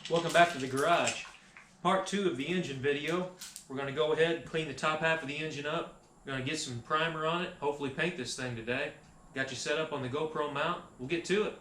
Welcome back to the garage. Part 2 of the engine video. We're going to go ahead and clean the top half of the engine up. We're going to get some primer on it, hopefully paint this thing today. Got you set up on the GoPro mount. We'll get to it.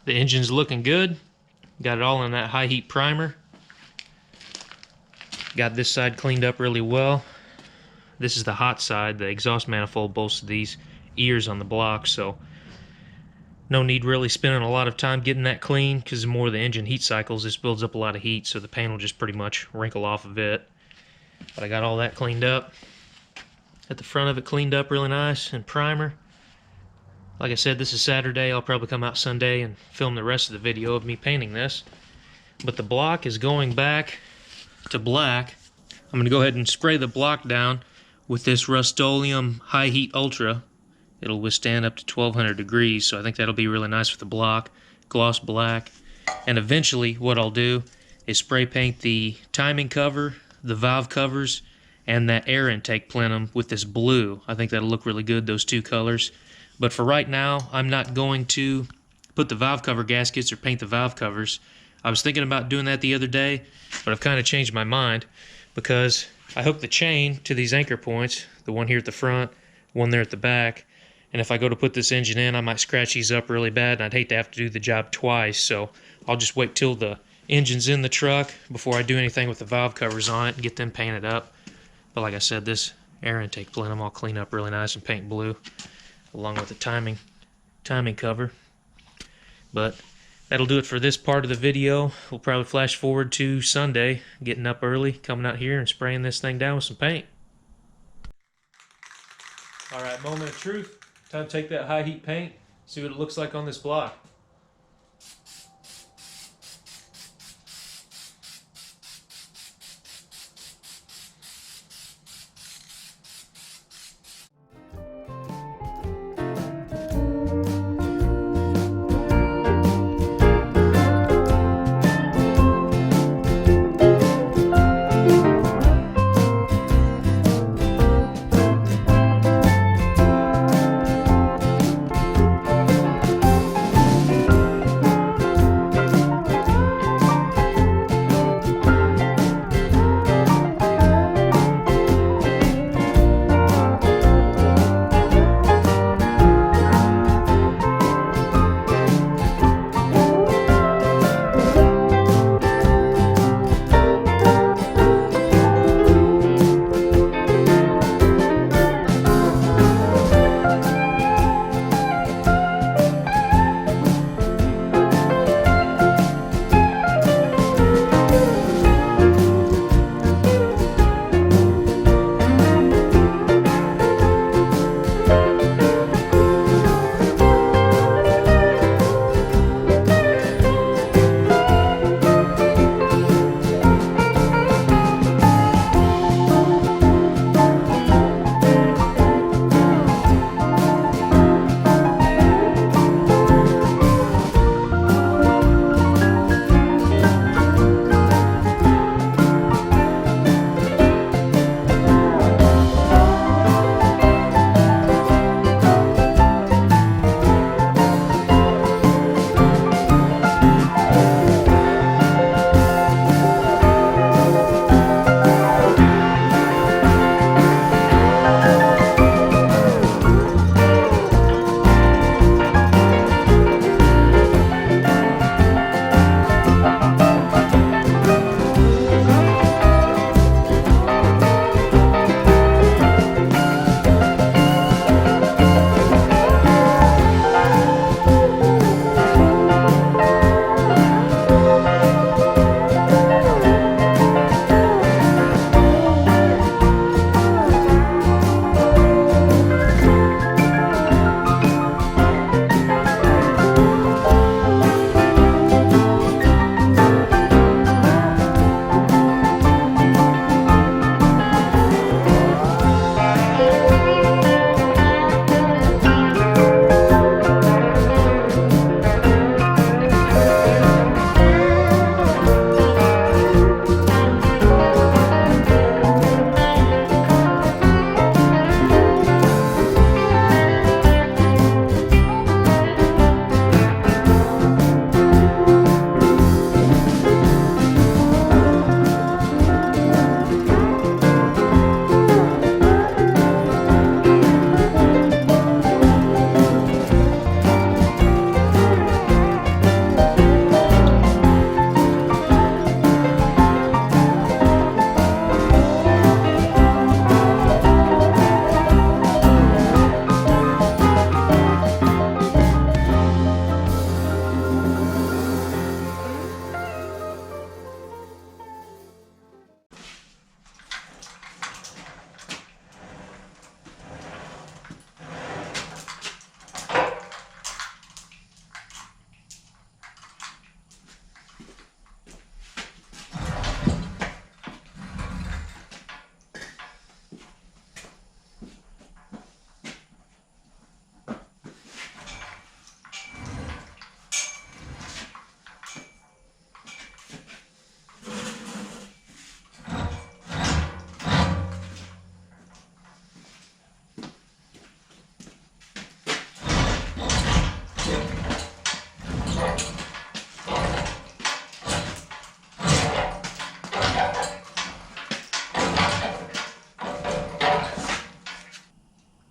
The engine's looking good. Got it all in that high heat primer. Got this side cleaned up really well. This is the hot side. The exhaust manifold boasts these ears on the block, so no need really spending a lot of time getting that clean, because the more the engine heat cycles, this builds up a lot of heat, so the paint will just pretty much wrinkle off of it. But I got all that cleaned up. At the front of it cleaned up really nice and primer. Like I said, this is Saturday. I'll probably come out Sunday and film the rest of the video of me painting this. But the block is going back to black. I'm going to go ahead and spray the block down with this Rust-Oleum High Heat Ultra. It'll withstand up to 1200 degrees, so I think that'll be really nice with the block. Gloss black. And eventually what I'll do is spray paint the timing cover, the valve covers, and that air intake plenum with this blue. I think that'll look really good, those two colors. But for right now, I'm not going to put the valve cover gaskets or paint the valve covers. I was thinking about doing that the other day, but I've kind of changed my mind because I hooked the chain to these anchor points, the one here at the front, one there at the back, and if I go to put this engine in, I might scratch these up really bad, and I'd hate to have to do the job twice, so I'll just wait till the engine's in the truck before I do anything with the valve covers on it and get them painted up. But like I said, this air intake plenum I'll clean up really nice and paint blue, along with the timing cover. But that'll do it for this part of the video. We'll probably flash forward to Sunday, getting up early, coming out here and spraying this thing down with some paint. Alright, moment of truth. Time to take that high heat paint, see what it looks like on this block.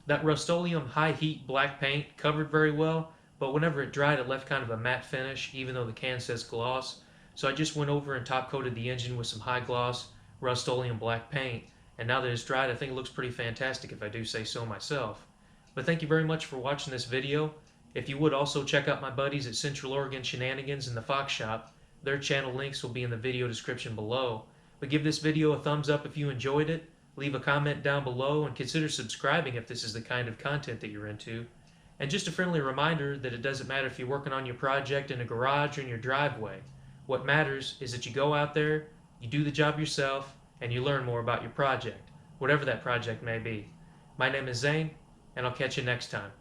That Rust-Oleum high heat black paint covered very well, but whenever it dried it left kind of a matte finish even though the can says gloss. So I just went over and top coated the engine with some high gloss Rust-Oleum black paint, and now that it's dried I think it looks pretty fantastic if I do say so myself. But thank you very much for watching this video. If you would also check out my buddies at Central Oregon Shenanigans and the Fox Shop. Their channel links will be in the video description below. But give this video a thumbs up if you enjoyed it. Leave a comment down below and consider subscribing if this is the kind of content that you're into. And just a friendly reminder that it doesn't matter if you're working on your project in a garage or in your driveway. What matters is that you go out there, you do the job yourself, and you learn more about your project, whatever that project may be. My name is Zane, and I'll catch you next time.